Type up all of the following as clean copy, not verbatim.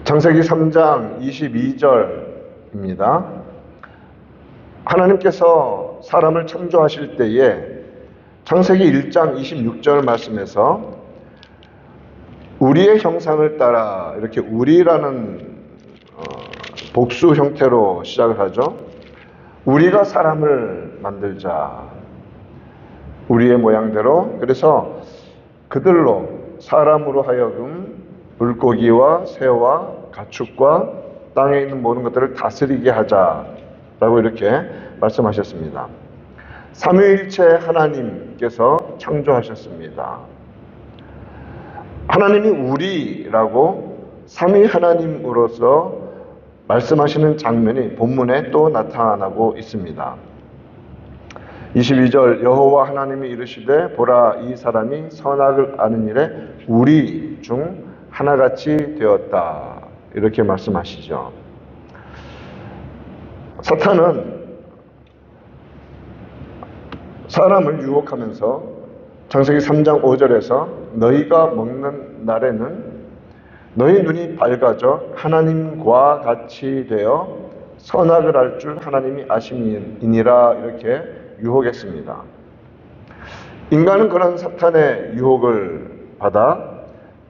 창세기 3장 22절입니다. 하나님께서 사람을 창조하실 때에 창세기 1장 26절 말씀에서 우리의 형상을 따라 이렇게 우리라는 복수 형태로 시작을 하죠. 우리가 사람을 만들자. 우리의 모양대로. 그래서 그들로 사람으로 하여금 물고기와 새와 가축과 땅에 있는 모든 것들을 다스리게 하자라고 이렇게 말씀하셨습니다. 삼위일체 하나님께서 창조하셨습니다. 하나님이 우리라고 삼위 하나님으로서 말씀하시는 장면이 본문에 또 나타나고 있습니다. 22절 여호와 하나님이 이르시되 보라 이 사람이 선악을 아는 일에 우리 중 하나같이 되었다. 이렇게 말씀하시죠. 사탄은 사람을 유혹하면서 창세기 3장 5절에서 너희가 먹는 날에는 너희 눈이 밝아져 하나님과 같이 되어 선악을 알 줄 하나님이 아심이니라 이렇게 유혹했습니다. 인간은 그런 사탄의 유혹을 받아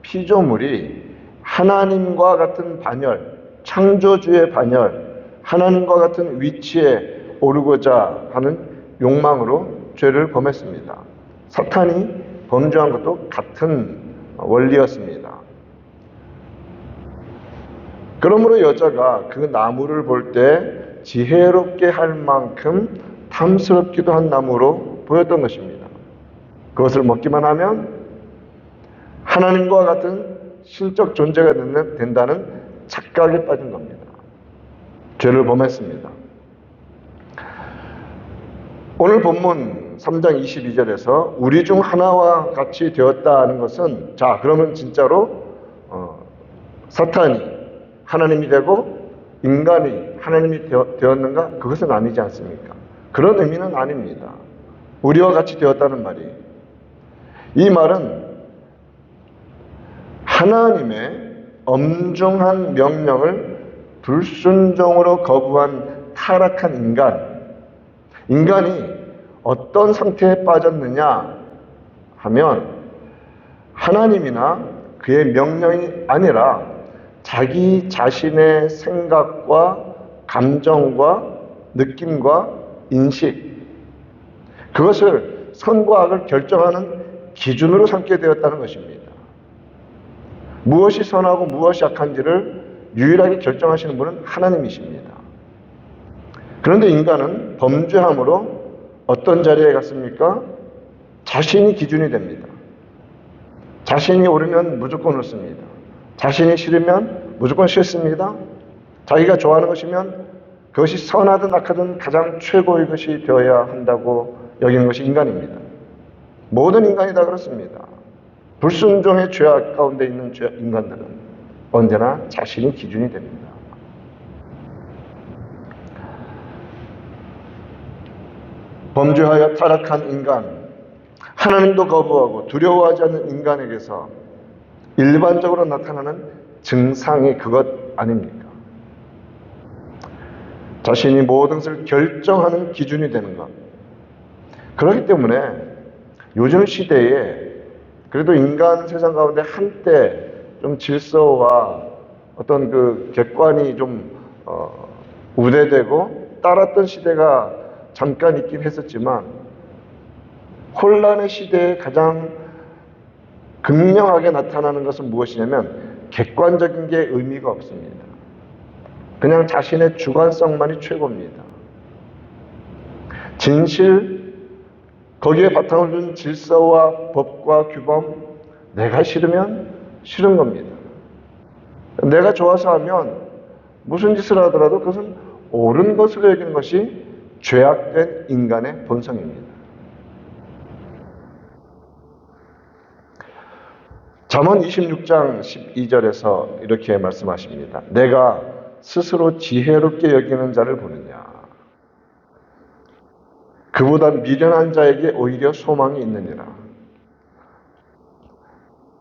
피조물이 하나님과 같은 반열, 창조주의 반열, 하나님과 같은 위치에 오르고자 하는 욕망으로 죄를 범했습니다. 사탄이 범죄한 것도 같은 원리였습니다. 그러므로 여자가 그 나무를 볼 때 지혜롭게 할 만큼 탐스럽기도 한 나무로 보였던 것입니다. 그것을 먹기만 하면 하나님과 같은 신적 존재가 된다는 착각에 빠진 겁니다. 죄를 범했습니다. 오늘 본문 3장 22절에서 우리 중 하나와 같이 되었다는 것은 자 그러면 진짜로 사탄이 하나님이 되고 인간이 하나님이 되었는가? 그것은 아니지 않습니까? 그런 의미는 아닙니다. 우리와 같이 되었다는 말이 이 말은 하나님의 엄중한 명령을 불순종으로 거부한 타락한 인간이 어떤 상태에 빠졌느냐 하면 하나님이나 그의 명령이 아니라 자기 자신의 생각과 감정과 느낌과 인식 그것을 선과 악을 결정하는 기준으로 삼게 되었다는 것입니다. 무엇이 선하고 무엇이 악한지를 유일하게 결정하시는 분은 하나님이십니다. 그런데 인간은 범죄함으로 어떤 자리에 갔습니까? 자신이 기준이 됩니다. 자신이 옳으면 무조건 옳습니다. 자신이 싫으면 무조건 싫습니다. 자기가 좋아하는 것이면 그것이 선하든 악하든 가장 최고의 것이 되어야 한다고 여기는 것이 인간입니다. 모든 인간이 다 그렇습니다. 불순종의 죄악 가운데 있는 인간들은 언제나 자신이 기준이 됩니다. 범죄하여 타락한 인간, 하나님도 거부하고 두려워하지 않는 인간에게서 일반적으로 나타나는 증상이 그것 아닙니까? 자신이 모든 것을 결정하는 기준이 되는 것. 그렇기 때문에 요즘 시대에 그래도 인간 세상 가운데 한때 좀 질서와 어떤 그 객관이 좀 우대되고 따랐던 시대가 잠깐 있긴 했었지만 혼란의 시대에 가장 극명하게 나타나는 것은 무엇이냐면 객관적인 게 의미가 없습니다. 그냥 자신의 주관성만이 최고입니다. 진실, 거기에 바탕을 둔 질서와 법과 규범, 내가 싫으면 싫은 겁니다. 내가 좋아서 하면 무슨 짓을 하더라도 그것은 옳은 것으로 여기는 것이 죄악된 인간의 본성입니다. 잠언 26장 12절에서 이렇게 말씀하십니다. 내가 스스로 지혜롭게 여기는 자를 보느냐. 그보다 미련한 자에게 오히려 소망이 있느니라.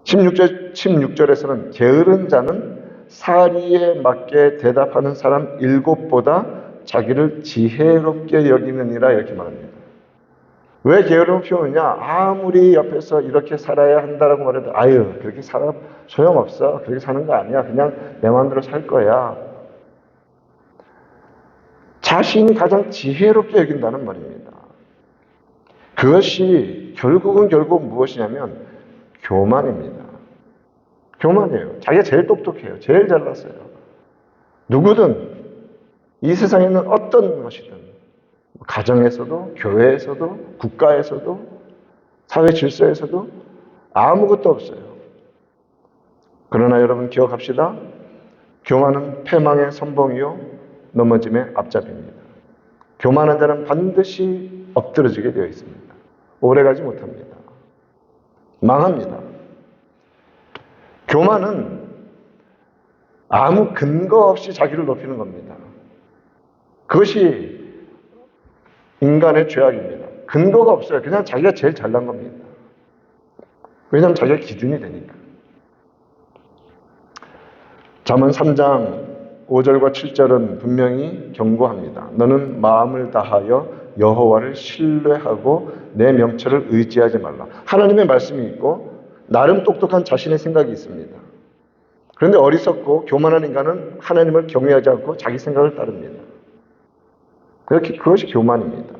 16절에서는 게으른 자는 사리에 맞게 대답하는 사람 7보다 자기를 지혜롭게 여기느니라 이렇게 말합니다. 왜 게으름을 피우느냐? 아무리 옆에서 이렇게 살아야 한다라고 말해도 아유 그렇게 살아 소용없어. 그렇게 사는 거 아니야. 그냥 내 마음대로 살 거야. 자신이 가장 지혜롭게 여긴다는 말입니다. 그것이 결국 무엇이냐면 교만입니다. 교만이에요. 자기가 제일 똑똑해요. 제일 잘났어요. 누구든 이 세상에 있는 어떤 것이든 가정에서도 교회에서도 국가에서도 사회 질서에서도 아무것도 없어요. 그러나 여러분 기억합시다. 교만은 패망의 선봉이요 넘어짐의 앞잡이입니다. 교만한 자는 반드시 엎드러지게 되어 있습니다. 오래가지 못합니다. 망합니다. 교만은 아무 근거 없이 자기를 높이는 겁니다. 그것이 인간의 죄악입니다. 근거가 없어요. 그냥 자기가 제일 잘난 겁니다. 왜냐하면 자기가 기준이 되니까. 잠언 3장 5절과 7절은 분명히 경고합니다. 너는 마음을 다하여 여호와를 신뢰하고 내 명철을 의지하지 말라. 하나님의 말씀이 있고 나름 똑똑한 자신의 생각이 있습니다. 그런데 어리석고 교만한 인간은 하나님을 경외하지 않고 자기 생각을 따릅니다. 그것이 교만입니다.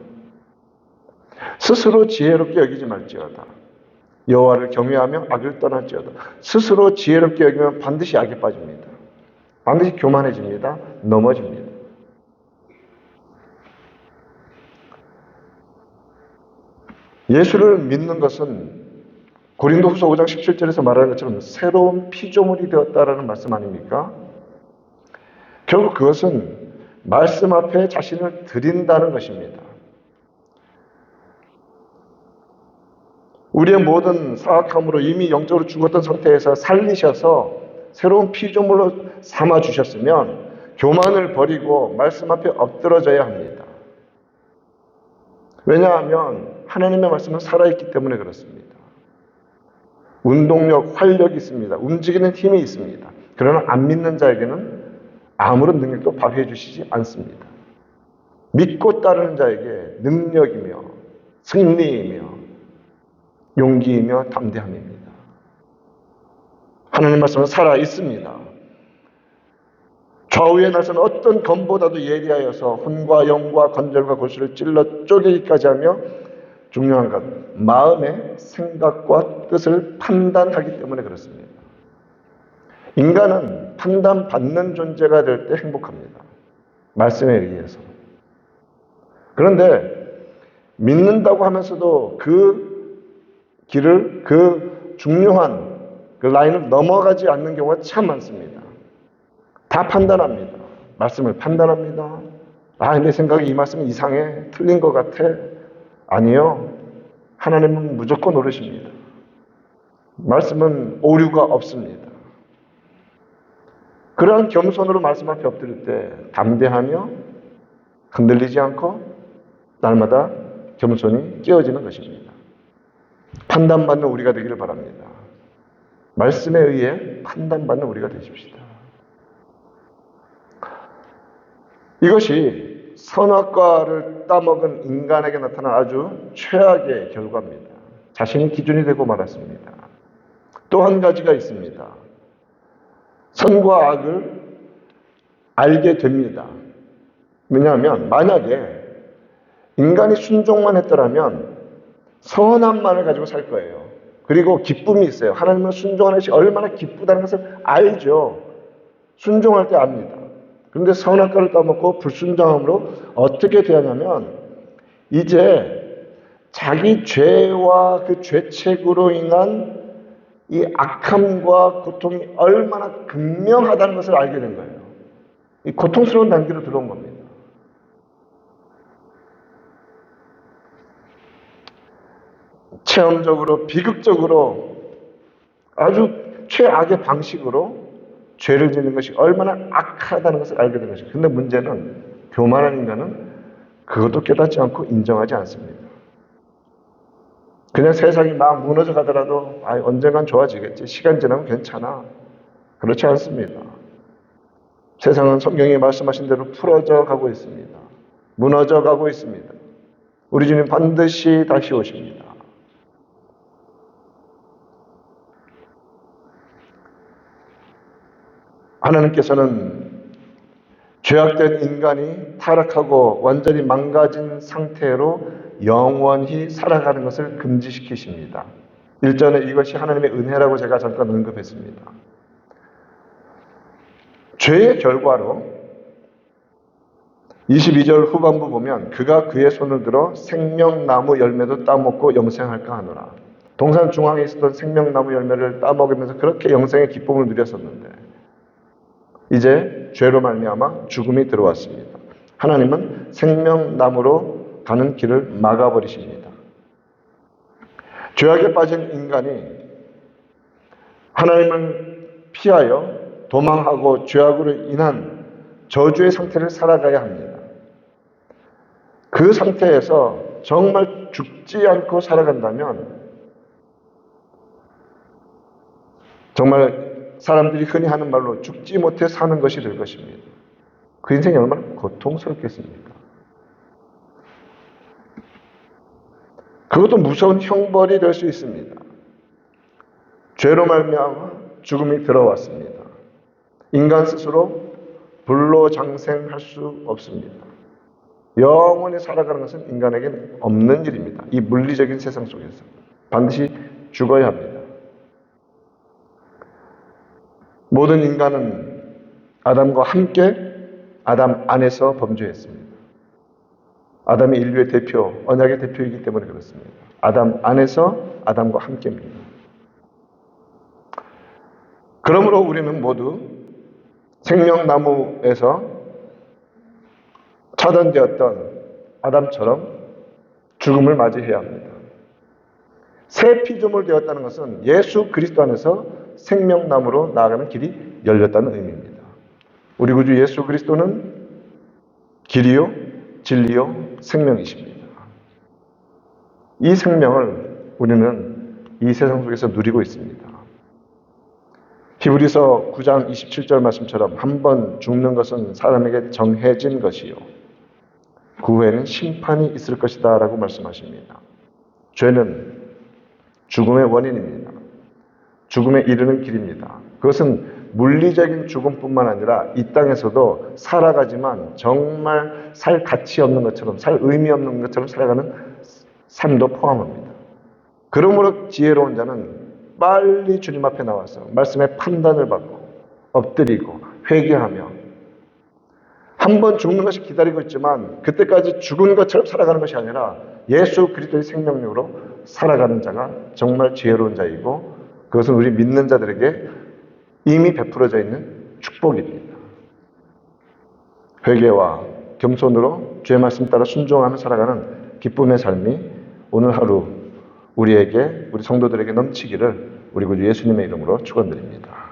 스스로 지혜롭게 여기지 말지어다. 여호와를 경외하며 악을 떠날지어다. 스스로 지혜롭게 여기면 반드시 악에 빠집니다. 반드시 교만해집니다. 넘어집니다. 예수를 믿는 것은 고린도후서 5장 17절에서 말하는 것처럼 새로운 피조물이 되었다라는 말씀 아닙니까? 결국 그것은 말씀 앞에 자신을 드린다는 것입니다. 우리의 모든 사악함으로 이미 영적으로 죽었던 상태에서 살리셔서 새로운 피조물로 삼아주셨으면 교만을 버리고 말씀 앞에 엎드러져야 합니다. 왜냐하면 하나님의 말씀은 살아있기 때문에 그렇습니다. 운동력, 활력이 있습니다. 움직이는 힘이 있습니다. 그러나 안 믿는 자에게는 아무런 능력도 발휘해 주시지 않습니다. 믿고 따르는 자에게 능력이며 승리이며 용기이며 담대함입니다. 하나님 말씀은 살아 있습니다. 좌우의 날선 어떤 검보다도 예리하여서 혼과 영과 관절과 골수를 찔러 쪼개기까지 하며 중요한 것, 마음의 생각과 뜻을 판단하기 때문에 그렇습니다. 인간은 판단받는 존재가 될 때 행복합니다. 말씀에 의해서. 그런데 믿는다고 하면서도 그 길을, 그 중요한 그 라인을 넘어가지 않는 경우가 참 많습니다. 다 판단합니다. 말씀을 판단합니다. 내 생각에 이 말씀은 이상해. 틀린 것 같아. 아니요. 하나님은 무조건 옳으십니다. 말씀은 오류가 없습니다. 그러한 겸손으로 말씀 앞에 엎드릴 때 담대하며 흔들리지 않고 날마다 겸손히 깨어지는 것입니다. 판단받는 우리가 되기를 바랍니다. 말씀에 의해 판단받는 우리가 되십시다. 이것이 선악과를 따먹은 인간에게 나타난 아주 최악의 결과입니다. 자신이 기준이 되고 말았습니다. 또 한 가지가 있습니다. 선과 악을 알게 됩니다. 왜냐하면 만약에 인간이 순종만 했더라면 선함만을 가지고 살 거예요. 그리고 기쁨이 있어요. 하나님은 순종하는 것이 얼마나 기쁘다는 것을 알죠. 순종할 때 압니다. 그런데 선악과를 따먹고 불순종함으로 어떻게 되냐면 이제 자기 죄와 그 죄책으로 인한 이 악함과 고통이 얼마나 극명하다는 것을 알게 된 거예요. 이 고통스러운 단계로 들어온 겁니다. 체험적으로, 비극적으로 아주 최악의 방식으로 죄를 짓는 것이 얼마나 악하다는 것을 알게 된 것입니다. 그런데 문제는 교만한 인간은 그것도 깨닫지 않고 인정하지 않습니다. 그냥 세상이 막 무너져 가더라도 언젠간 좋아지겠지. 시간 지나면 괜찮아. 그렇지 않습니다. 세상은 성경이 말씀하신 대로 풀어져 가고 있습니다. 무너져 가고 있습니다. 우리 주님 반드시 다시 오십니다. 하나님께서는 죄악된 인간이 타락하고 완전히 망가진 상태로 영원히 살아가는 것을 금지시키십니다. 1절에 이것이 하나님의 은혜라고 제가 잠깐 언급했습니다. 죄의 결과로 22절 후반부 보면 그가 그의 손을 들어 생명나무 열매도 따먹고 영생할까 하노라. 동산 중앙에 있었던 생명나무 열매를 따먹으면서 그렇게 영생의 기쁨을 누렸었는데 이제 죄로 말미암아 죽음이 들어왔습니다. 하나님은 생명나무로 가는 길을 막아버리십니다. 죄악에 빠진 인간이 하나님을 피하여 도망하고 죄악으로 인한 저주의 상태를 살아가야 합니다. 그 상태에서 정말 죽지 않고 살아간다면 정말 사람들이 흔히 하는 말로 죽지 못해 사는 것이 될 것입니다. 그 인생이 얼마나 고통스럽겠습니까? 그것도 무서운 형벌이 될 수 있습니다. 죄로 말미암아 죽음이 들어왔습니다. 인간 스스로 불로장생할 수 없습니다. 영원히 살아가는 것은 인간에게는 없는 일입니다. 이 물리적인 세상 속에서 반드시 죽어야 합니다. 모든 인간은 아담과 함께 아담 안에서 범죄했습니다. 아담이 인류의 대표, 언약의 대표이기 때문에 그렇습니다. 아담 안에서 아담과 함께입니다. 그러므로 우리는 모두 생명나무에서 차단되었던 아담처럼 죽음을 맞이해야 합니다. 새 피조물 되었다는 것은 예수 그리스도 안에서 생명나무로 나아가는 길이 열렸다는 의미입니다. 우리 구주 예수 그리스도는 길이요, 진리요, 생명이십니다. 이 생명을 우리는 이 세상 속에서 누리고 있습니다. 히브리서 9장 27절 말씀처럼 한 번 죽는 것은 사람에게 정해진 것이요 그 후에는 심판이 있을 것이다 라고 말씀하십니다. 죄는 죽음의 원인입니다. 죽음에 이르는 길입니다. 그것은 물리적인 죽음뿐만 아니라 이 땅에서도 살아가지만 정말 살 가치 없는 것처럼, 살 의미 없는 것처럼 살아가는 삶도 포함합니다. 그러므로 지혜로운 자는 빨리 주님 앞에 나와서 말씀의 판단을 받고 엎드리고 회개하며 한 번 죽는 것이 기다리고 있지만 그때까지 죽은 것처럼 살아가는 것이 아니라 예수 그리스도의 생명력으로 살아가는 자가 정말 지혜로운 자이고 그것은 우리 믿는 자들에게 이미 베풀어져 있는 축복입니다. 회개와 겸손으로 주의 말씀 따라 순종하며 살아가는 기쁨의 삶이 오늘 하루 우리에게, 우리 성도들에게 넘치기를 우리 구주 예수님의 이름으로 축원드립니다.